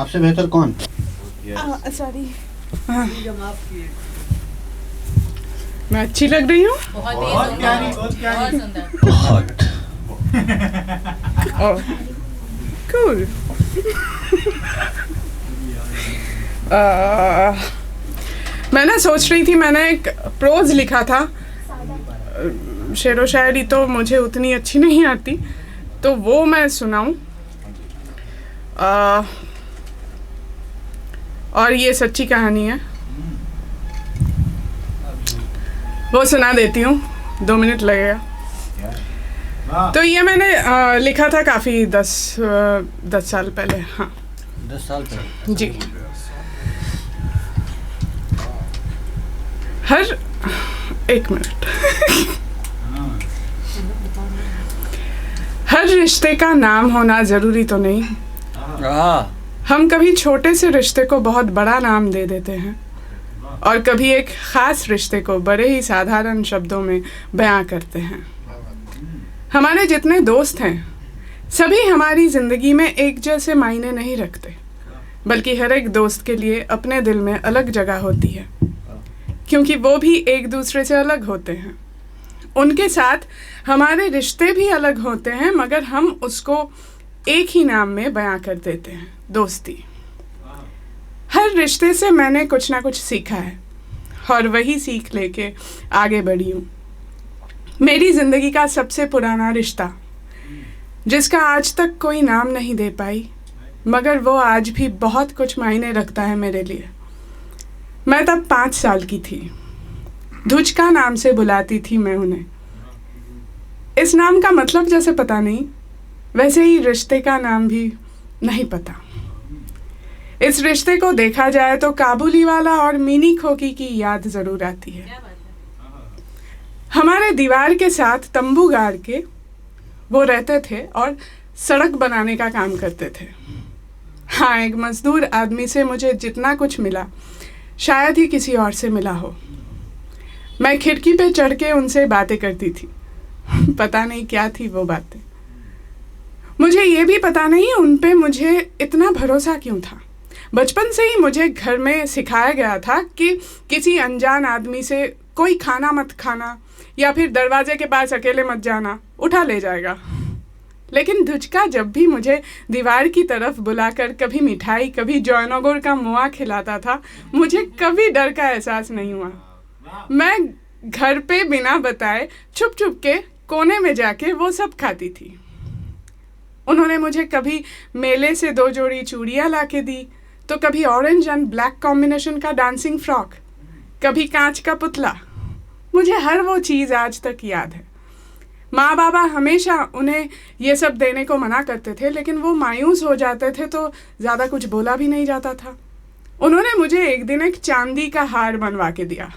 आपसे बेहतर कौन? सॉरी, मैं अच्छी लग रही हूँ? बहुत प्यारी, बहुत प्यारी, बहुत सुंदर, बहुत। कूल। मैं ना सोच रही थी, मैंने एक प्रोज लिखा था। शेरो शायरी तो मुझे उतनी अच्छी नहीं आती, तो वो मैं सुनाऊं। और ये सच्ची कहानी है, वो सुना देती हूँ, 2 मिनट लगेगा। तो ये मैंने लिखा था काफ़ी 10 साल पहले। हाँ, 10 साल पहले जी। एक मिनट। हर रिश्ते का नाम होना ज़रूरी तो नहीं। हम कभी छोटे से रिश्ते को बहुत बड़ा नाम दे देते हैं और कभी एक ख़ास रिश्ते को बड़े ही साधारण शब्दों में बयां करते हैं। हमारे जितने दोस्त हैं सभी हमारी ज़िंदगी में एक जैसे मायने नहीं रखते, बल्कि हर एक दोस्त के लिए अपने दिल में अलग जगह होती है, क्योंकि वो भी एक दूसरे से अलग होते हैं। उनके साथ हमारे रिश्ते भी अलग होते हैं, मगर हम उसको एक ही नाम में बयां कर देते हैं, दोस्ती। हर रिश्ते से मैंने कुछ ना कुछ सीखा है और वही सीख लेके आगे बढ़ी हूँ। मेरी ज़िंदगी का सबसे पुराना रिश्ता, जिसका आज तक कोई नाम नहीं दे पाई, मगर वो आज भी बहुत कुछ मायने रखता है मेरे लिए। मैं तब 5 साल की थी। धुचका नाम से बुलाती थी मैं उन्हें। इस नाम का मतलब जैसे पता नहीं, वैसे ही रिश्ते का नाम भी नहीं पता। इस रिश्ते को देखा जाए तो काबुली वाला और मिनी खोकी की याद ज़रूर आती है। हमारे दीवार के साथ तंबू गाड़ के वो रहते थे और सड़क बनाने का काम करते थे। हाँ, एक मजदूर आदमी से मुझे जितना कुछ मिला शायद ही किसी और से मिला हो। मैं खिड़की पे चढ़ के उनसे बातें करती थी। पता नहीं क्या थी वो बातें। मुझे ये भी पता नहीं उन पे मुझे इतना भरोसा क्यों था। बचपन से ही मुझे घर में सिखाया गया था कि किसी अनजान आदमी से कोई खाना मत खाना या फिर दरवाजे के पास अकेले मत जाना, उठा ले जाएगा। लेकिन धुचका जब भी मुझे दीवार की तरफ बुलाकर कभी मिठाई, कभी जौनगुड़ का मुआ खिलाता था, मुझे कभी डर का एहसास नहीं हुआ। मैं घर पे बिना बताए छुप छुप के कोने में जाके वो सब खाती थी। उन्होंने मुझे कभी मेले से 2 जोड़ी चूड़ियाँ ला के दी, तो कभी ऑरेंज एंड ब्लैक कॉम्बिनेशन का डांसिंग फ्रॉक, कभी कांच का पुतला। मुझे हर वो चीज़ आज तक याद है। माँ बाबा हमेशा उन्हें ये सब देने को मना करते थे, लेकिन वो मायूस हो जाते थे तो ज़्यादा कुछ बोला भी नहीं जाता था। उन्होंने मुझे एक दिन एक चांदी का हार बनवा के दिया,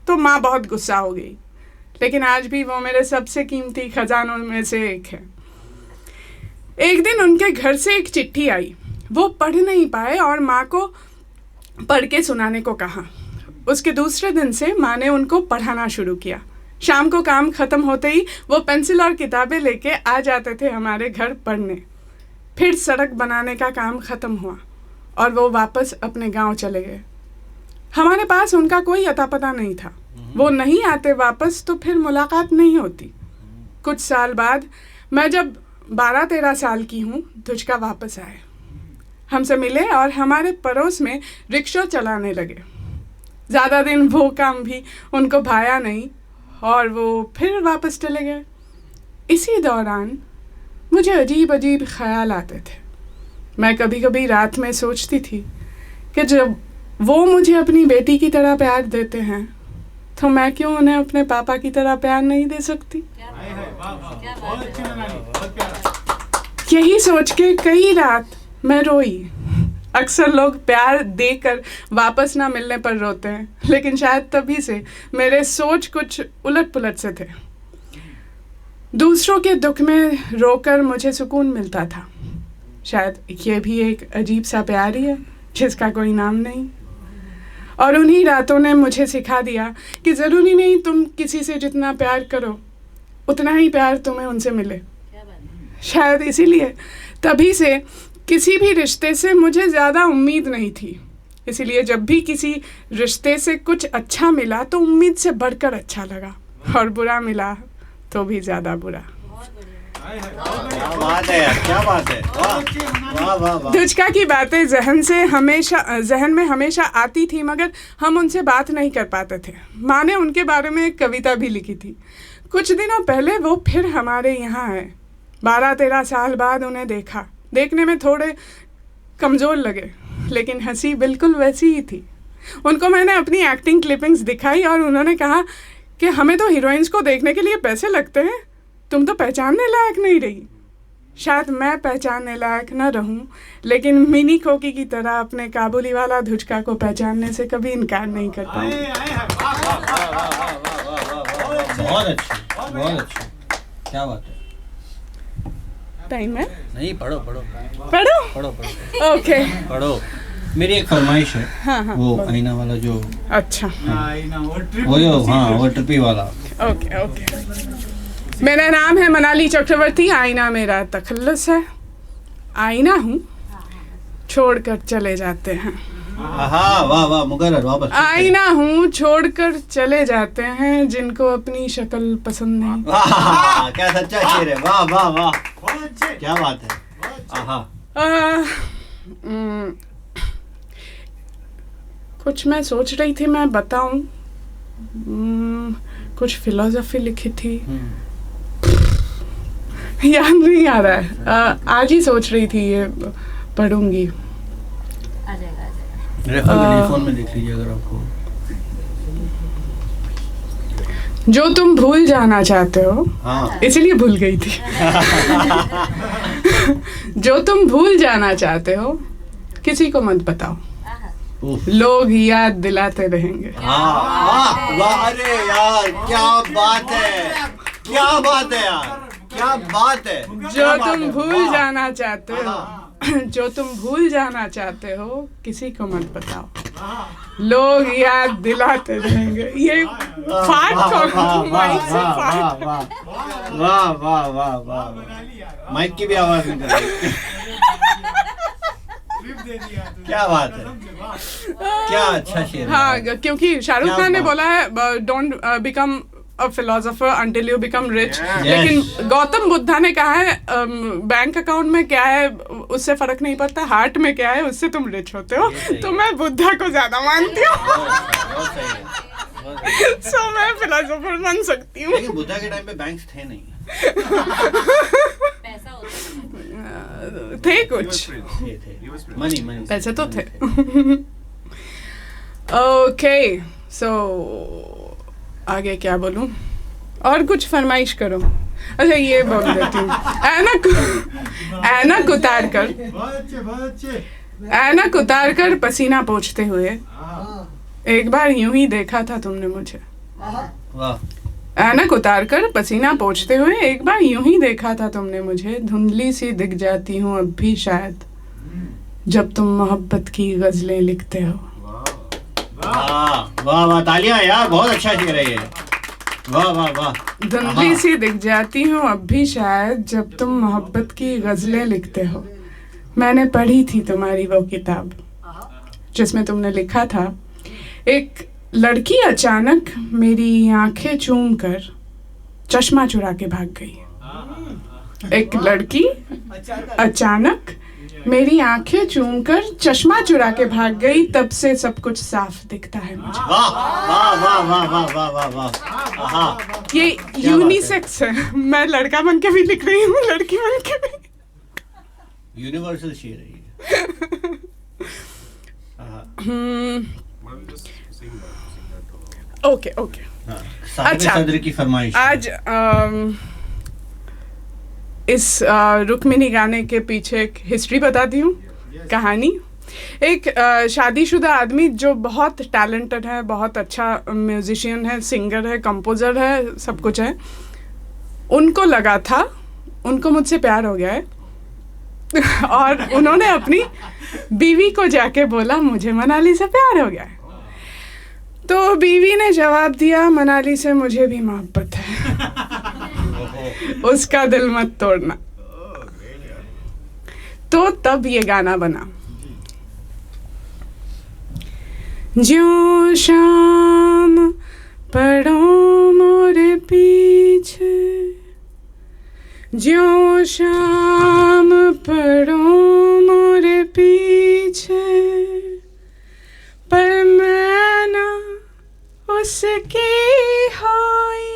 तो माँ बहुत गुस्सा हो गई, लेकिन आज भी वो मेरे सबसे कीमती खजानों में से एक है। एक दिन उनके घर से एक चिट्ठी आई। वो पढ़ नहीं पाए और माँ को पढ़ के सुनाने को कहा। उसके दूसरे दिन से माँ ने उनको पढ़ाना शुरू किया। शाम को काम ख़त्म होते ही वो पेंसिल और किताबें लेके आ जाते थे हमारे घर पढ़ने। फिर सड़क बनाने का काम ख़त्म हुआ और वो वापस अपने गांव चले गए। हमारे पास उनका कोई अता पता नहीं था। वो नहीं आते वापस तो फिर मुलाकात नहीं होती। कुछ साल बाद मैं जब 12-13 साल की हूँ, धुचका वापस आए, हमसे मिले और हमारे पड़ोस में रिक्शा चलाने लगे। ज़्यादा दिन वो काम भी उनको भाया नहीं और वो फिर वापस चले गए। इसी दौरान मुझे अजीब अजीब ख्याल आते थे। मैं कभी कभी रात में सोचती थी कि जब वो मुझे अपनी बेटी की तरह प्यार देते हैं, तो मैं क्यों उन्हें अपने पापा की तरह प्यार नहीं दे सकती। यही सोच के कई रात मैं रोई। अक्सर लोग प्यार देकर वापस ना मिलने पर रोते हैं, लेकिन शायद तभी से मेरे सोच कुछ उलट पुलट से थे। दूसरों के दुख में रोकर मुझे सुकून मिलता था। शायद ये भी एक अजीब सा प्यार ही है जिसका कोई नाम नहीं। और उन्हीं रातों ने मुझे सिखा दिया कि ज़रूरी नहीं तुम किसी से जितना प्यार करो उतना ही प्यार तुम्हें उनसे मिले। शायद इसीलिए तभी से किसी भी रिश्ते से मुझे ज़्यादा उम्मीद नहीं थी, इसीलिए जब भी किसी रिश्ते से कुछ अच्छा मिला तो उम्मीद से बढ़कर अच्छा लगा, और बुरा मिला तो भी ज़्यादा बुरा। क्या बात है यार, क्या बात है, वाह वाह वाह वाह। धुचका की बातें जहन में हमेशा आती थी, मगर हम उनसे बात नहीं कर पाते थे। माँ ने उनके बारे में एक कविता भी लिखी थी। कुछ दिनों पहले वो फिर हमारे यहाँ आए। 12-13 साल बाद उन्हें देखा। देखने में थोड़े कमज़ोर लगे, लेकिन हंसी बिल्कुल वैसी ही थी। उनको मैंने अपनी एक्टिंग क्लिपिंग्स दिखाई और उन्होंने कहा कि हमें तो हीरोइंस को देखने के लिए पैसे लगते हैं, तुम तो पहचानने लायक नहीं रही। शायद मैं पहचानने लायक न रहूं, लेकिन मिनी खोकी की तरह अपने काबुली वाला धुचका को पहचानने से कभी इनकार नहीं कर पाऊंगी। बहुत अच्छी, बहुत अच्छी, क्या बात है। टाइम है? नहीं, पढ़ो पढ़ो पढ़ो? पढ़ो पढ़ो, ओके। पढ़ो। मेरी एक फरमाइश है। हाँ, वो आईना वाला जो, अच्छा, वो जो, हाँ, वो ट्रिपी वाला। ओके। मेरा नाम है मनाली चक्रवर्ती। आईना मेरा तखल्लुस है। आईना हूँ, छोड़कर चले जाते हैं। हाँ, वाह वाह, मुकर्रर, वापस। आईना हूँ, छोड़कर चले जाते हैं जिनको अपनी शक्ल पसंद नहीं। वाह, क्या सच्चा शेर है, वाह वाह वाह, क्या बात है। आहा। कुछ मैं सोच रही थी मैं बताऊं। कुछ फिलोसफी लिखी थी, याद नहीं आ रहा है। आज ही सोच रही थी ये पढ़ूंगी। रेफर फोन में देख लीजिए अगर आपको। जो तुम भूल जाना चाहते हो, हाँ। इसलिए भूल गई थी। जो तुम भूल जाना चाहते हो किसी को मत बताओ, लोग याद दिलाते रहेंगे। हाँ, वाह वाह, अरे यार क्या बात है, क्या बात है यार, क्या बात है। जो तुम भूल जाना चाहते हो, जो तुम भूल जाना चाहते हो किसी को मत बताओ, लोग याद दिलाते रहेंगे। ये फाट माइक से फाट। वाह वाह वाह वाह, माइक की भी आवाज निकल रही। क्या बात है, क्या अच्छा शेर है। हाँ, क्योंकि शाहरुख खान ने बोला है don't become a philosopher until you become rich, लेकिन गौतम बुद्धा ने कहा है बैंक अकाउंट में क्या है उससे फर्क नहीं पड़ता, हार्ट में क्या है उससे तुम रिच होते हो। तो मैं बुद्धा को ज्यादा मानती हूँ। सो मैं फिलोसोफर बन सकती हूँ। लेकिन बुद्धा के टाइम पे बैंक्स थे नहीं। थे कुछ, मनी पैसे तो थे। ओके, सो आगे क्या बोलूं, और कुछ फरमाइश करो। अच्छा, ये बोल देती हूँ। ऐनक उतार कर, ऐनक उतार कर पसीना पोंछते हुए एक बार यूं ही देखा था तुमने मुझे। ऐनक उतार कर पसीना पोंछते हुए एक बार यूं ही देखा था तुमने मुझे। धुंधली सी दिख जाती हूँ अब भी शायद, जब तुम मोहब्बत की गजलें लिखते हो। वाह वाह, तालियां यार, बहुत अच्छा शेर है ये। वाह वाह वाह। धुंधली सी दिख जाती हूँ अब भी शायद, जब तुम मोहब्बत की गजलें लिखते हो। मैंने पढ़ी थी तुम्हारी वो किताब जिसमें तुमने लिखा था, एक लड़की अचानक मेरी आंखें चूम कर चश्मा चुरा के भाग गई। एक लड़की अचानक मेरी आंखें चूम कर चश्मा चुरा के भाग गई, तब से सब कुछ साफ दिखता है मुझे। वाह वाह वाह वाह वाह वाह वाह वाह। ये यूनिसेक्स है, मैं लड़का बन के भी लिख रही हूँ, लड़की बन के भी। यूनिवर्सल शेर है ये। Okay okay. अच्छा, सदर की फरमाइश आज इस रुक्मिणी गाने के पीछे एक हिस्ट्री बताती हूँ, कहानी। एक शादीशुदा आदमी जो बहुत टैलेंटेड है, बहुत अच्छा म्यूजिशियन है, सिंगर है, कंपोजर है, सब कुछ है। उनको लगा था उनको मुझसे प्यार हो गया है और उन्होंने अपनी बीवी को जाके बोला मुझे मनाली से प्यार हो गया है। तो बीवी ने जवाब दिया मनाली से मुझे भी मोहब्बत है, उसका दिल मत तोड़ना। तो तब ये गाना बना। ज्यों शाम पड़ो मोरे पीछे, ज्यों शाम पड़ो मोरे पीछे, पर मैं ना उसकी होई।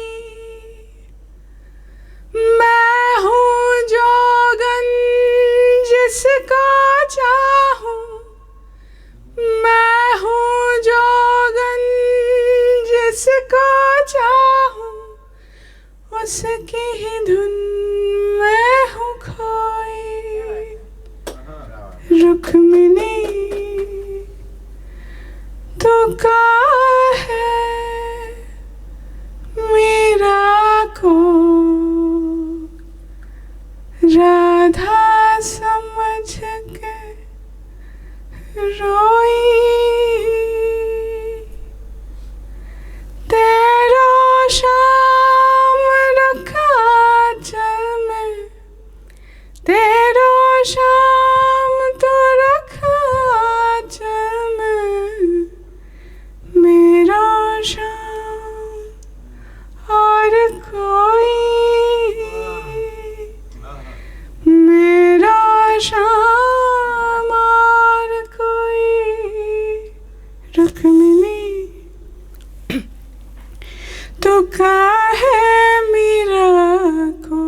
मैं हूँ जोगन जिसको चाहूँ, मैं हूँ जोगन जिसको चाहूँ, उसकी ही धुन में हूँ खोई। रुक्मिणी तू का है मेरा को राधा समझ के रोई। तेरा शाम रखा चल में, तेरा शाम तो रखा चल में, मेरा शाम और कोई, मेरा शाम और कोई। रुक्मिणी तो काहे मीरा को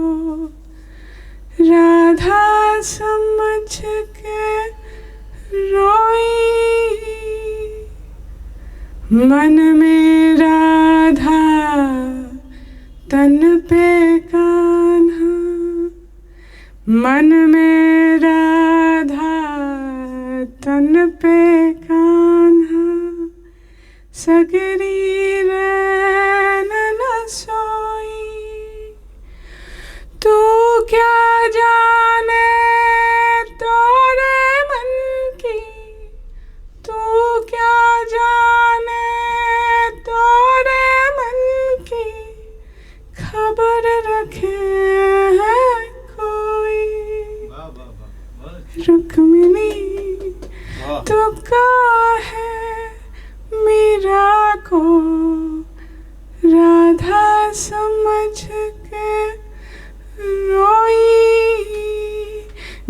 राधा समझ के रोई। मन में राधा तन पे कान्हा, मन में राधा तन पे कान्हा, सगरी रैन न सोई। तू क्या जाने तोरे मन की, तू क्या जाने तोरे मन की, खबर रखे है कोई। रुक्मिणी तो का है मीरा को राधा समझ के रोई।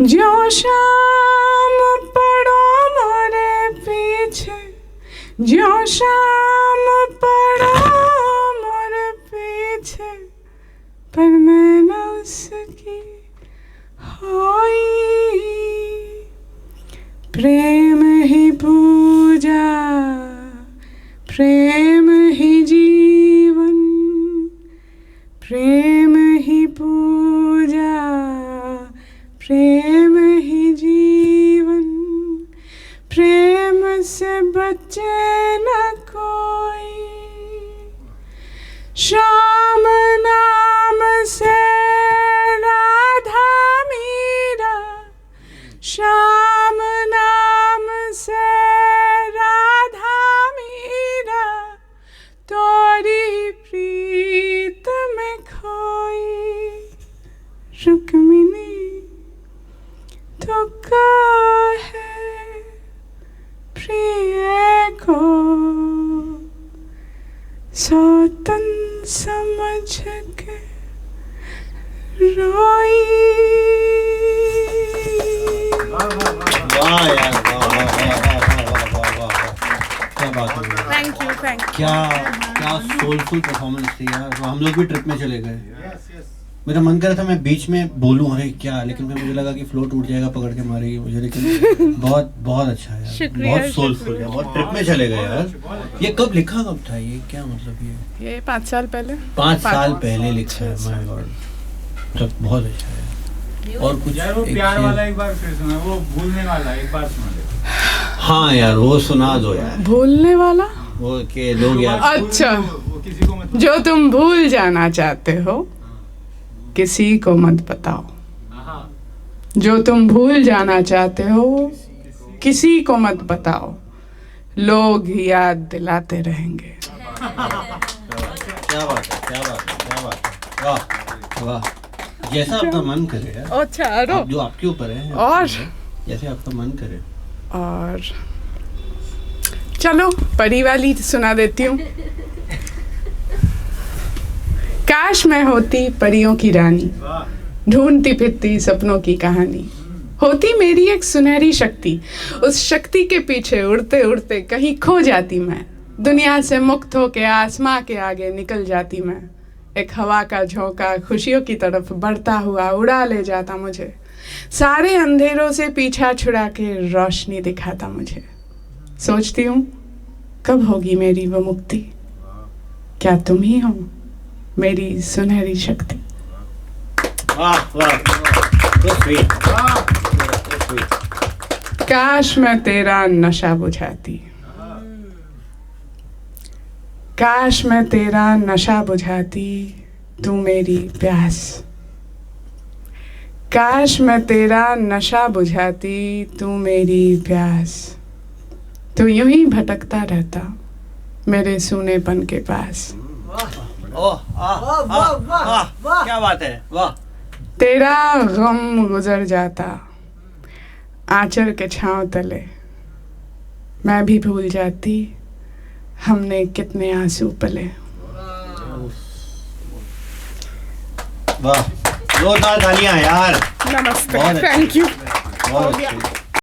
ज्यों शाम पड़ो मोरे पीछे, ज्यों शाम पड़ो मोरे पीछे, पर मैं न उसकी होई। प्रेम ही पूजा, प्रेम ही जीवन, प्रेम ही पूजा, प्रेम ही जीवन, प्रेम से बचे न कोई। श्याम नाम से राधा मीरा, श्याम नाम से राधा मीरा, तोरी प्रीत में खोई। रुक्मिणी तो का है प्रिय को सौतन समझ के रोई। वाह यार, वाह वाह वाह वाह वाह वाह वाह, क्या बात है। Thank you, thank you. क्या क्या सोलफुल परफॉर्मेंस थी यार। हम लोग भी ट्रिप में चले गए। मेरा मन कर रहा था मैं बीच में बोलूं अरे क्या, लेकिन फिर मुझे लगा कि फ्लो टूट जाएगा, पकड़ के मारेगी मुझे। लेकिन बहुत बहुत अच्छा है यार, बहुत सोलफुल है, बहुत ट्रिप में चले गए यार। ये कब लिखा, कब था ये, क्या मतलब ये 5 साल पहले, 5 साल पहले लिखा है। माय गॉड, सब बहुत अच्छा है। और कुछ यार वो प्यार वाला एक बार फिर सुना, वो भूलने वाला एक बार सुना दे। हाँ यार वो सुना दो यार। भूलने वाला वो के लोग यार। अच्छा, वो किसी को मत, जो तुम भूल जाना चाहते हो किसी को मत बताओ, जो तुम भूल जाना चाहते हो किसी को मत बताओ, लोग याद दिलाते रहेंगे। क्या बात है, क्या बात है, क्या बात है, वाह वाह। जैसा आपका मन करे यार, अच्छा आरो जो आपके ऊपर है, और जैसे आपका मन करे। और चलो परी वाली सुना देती हूँ। काश मैं होती परियों की रानी, ढूंढती फिरती सपनों की कहानी, होती मेरी एक सुनहरी शक्ति, उस शक्ति के पीछे उड़ते उड़ते कहीं खो जाती मैं, दुनिया से मुक्त होके आसमां के आगे निकल जाती मैं, एक हवा का झोंका खुशियों की तरफ बढ़ता हुआ उड़ा ले जाता मुझे, सारे अंधेरों से पीछा छुड़ा के रोशनी दिखाता मुझे, सोचती हूँ कब होगी मेरी वो मुक्ति, क्या तुम ही हो मेरी सुनहरी शक्ति। वाह वाह, so sweet, so sweet। काश मैं तेरा नशा बुझाती, काश मैं तेरा नशा बुझाती, तू मेरी प्यास, काश मैं तेरा नशा बुझाती, तू मेरी प्यास, तू यूं ही भटकता रहता मेरे सूनेपन के पास, क्या बात है, वाह। तेरा गम गुजर जाता आंचल के छांव तले, मैं भी भूल जाती हमने कितने आंसू पले। वाह, जोरदार तालियां यार। नमस्ते, बहुत अच्छा। Thank you. बहुत अच्छी।